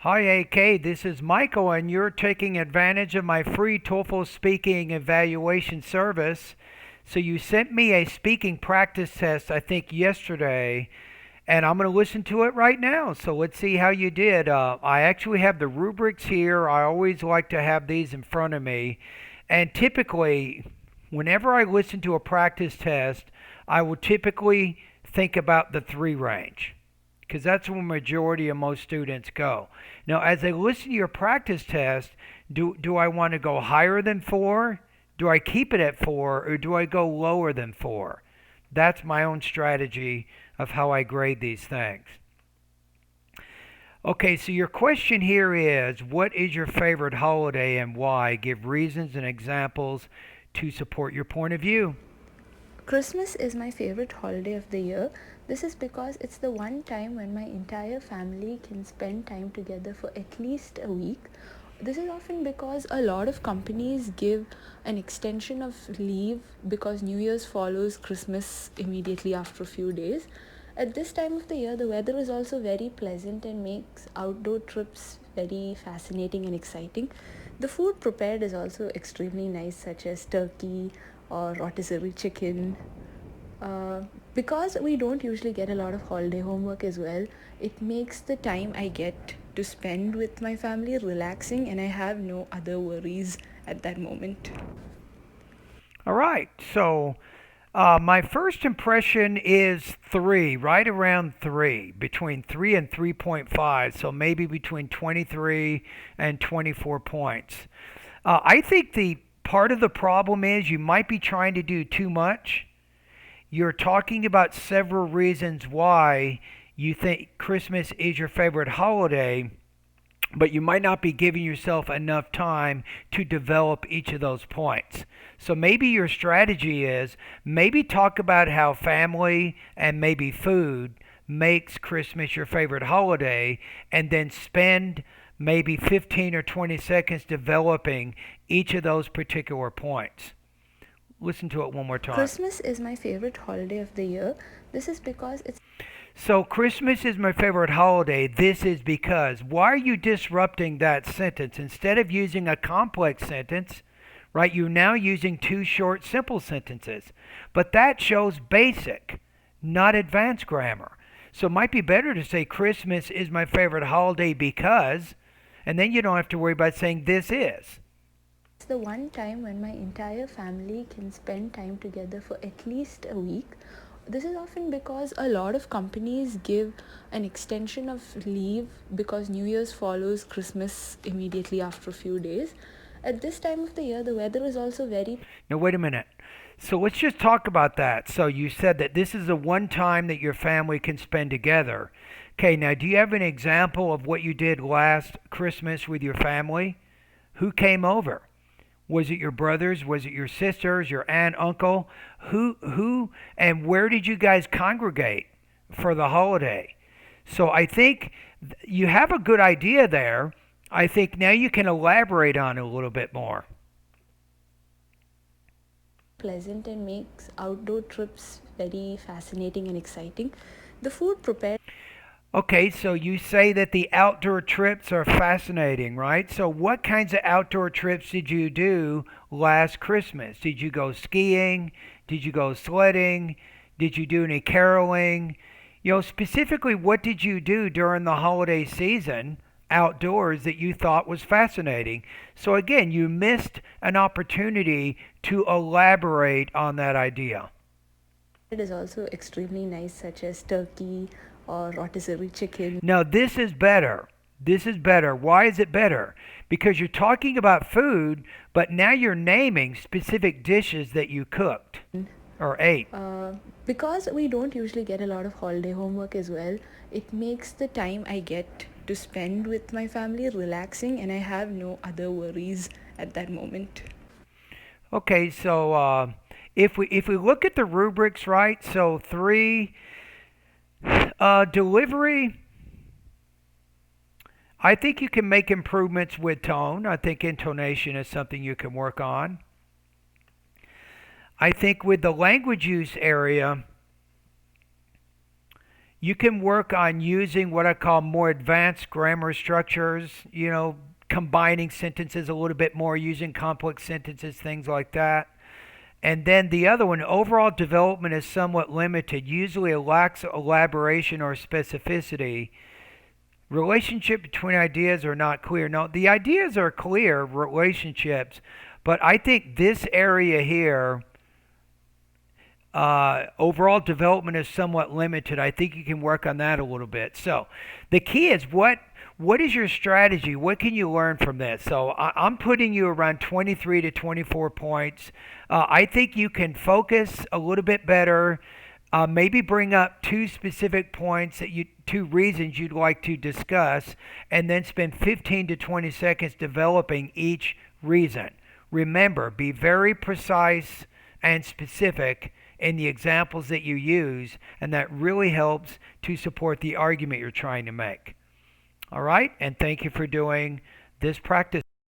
Hi AK, this is Michael, and you're taking advantage of my free TOEFL speaking evaluation service. So you sent me a speaking practice test, I think yesterday, and I'm going to listen to it right now. So let's see how you did. I actually have the rubrics here. I always like to have these in front of me. And typically, whenever I listen to a practice test, I will typically think about the three range because that's where the majority of most students go. Now, as I listen to your practice test, do I want to go higher than four? Do I keep it at four, or do I go lower than four? That's my own strategy of how I grade these things. Okay, so your question here is, what is your favorite holiday and why? Give reasons and examples to support your point of view. Christmas is my favorite holiday of the year. This is because it's the one time when my entire family can spend time together for at least a week. This is often because a lot of companies give an extension of leave because New Year's follows Christmas immediately after a few days. At this time of the year, the weather is also very pleasant and makes outdoor trips very fascinating and exciting. The food prepared is also extremely nice, such as turkey or rotisserie chicken. Uh, because we don't usually get a lot of holiday homework as well, it makes the time I get to spend with my family relaxing, and I have no other worries at that moment. All right, so my first impression is three, right around three, between 3 and 3.5, so maybe between 23 and 24 points. I think the part of the problem is you might be trying to do too much. You're talking about several reasons why you think Christmas is your favorite holiday, but you might not be giving yourself enough time to develop each of those points. So maybe your strategy is maybe talk about how family and maybe food makes Christmas your favorite holiday, and then spend maybe 15 or 20 seconds developing each of those particular points. Listen to it one more time. Christmas is my favorite holiday of the year. This is because it's So, Christmas is my favorite holiday. This is because. Why are you disrupting that sentence? Instead of using a complex sentence, right, you're now using two short, simple sentences. But that shows basic, not advanced grammar. So, it might be better to say Christmas is my favorite holiday because, and then you don't have to worry about saying this is. the one time when my entire family can spend time together for at least a week. This is often because a lot of companies give an extension of leave because New Year's follows Christmas immediately after a few days. At this time of the year, the weather is also very Now, wait a minute. So let's just talk about that. So you said that this is the one time that your family can spend together. Okay, now do you have an example of what you did last Christmas with your family? Who came over? Was it your brothers? Was it your sisters? Your aunt, uncle? And where did you guys congregate for the holiday? So I think you have a good idea there. I think now you can elaborate on it a little bit more. pleasant and makes outdoor trips very fascinating and exciting. The food prepared Okay, so you say that the outdoor trips are fascinating, right? So, what kinds of outdoor trips did you do last Christmas? Did you go skiing? Did you go sledding? Did you do any caroling? Specifically, what did you do during the holiday season outdoors that you thought was fascinating? So, again, you missed an opportunity to elaborate on that idea. is also extremely nice, such as turkey or rotisserie chicken. Now, this is better. This is better. Why is it better? Because you're talking about food, but now you're naming specific dishes that you cooked or ate. Because we don't usually get a lot of holiday homework as well, it makes the time I get to spend with my family relaxing, and I have no other worries at that moment. Okay, so if we look at the rubrics, right? So three, delivery. I think you can make improvements with tone. I think intonation is something you can work on. I think with the language use area, You can work on using what I call more advanced grammar structures, combining sentences a little bit more, using complex sentences, things like that. And then the other one, overall development is somewhat limited, usually lacks elaboration or specificity. Relationship between ideas are not clear. No, the ideas are clear, relationships, but I think this area here, overall development is somewhat limited. I think you can work on that a little bit. So the key is what is your strategy? What can you learn from this? So I'm putting you around 23 to 24 points. I think you can focus a little bit better. Maybe bring up two specific points two reasons you'd like to discuss, and then spend 15 to 20 seconds developing each reason. Remember, be very precise and specific in the examples that you use, and that really helps to support the argument you're trying to make. All right, and thank you for doing this practice.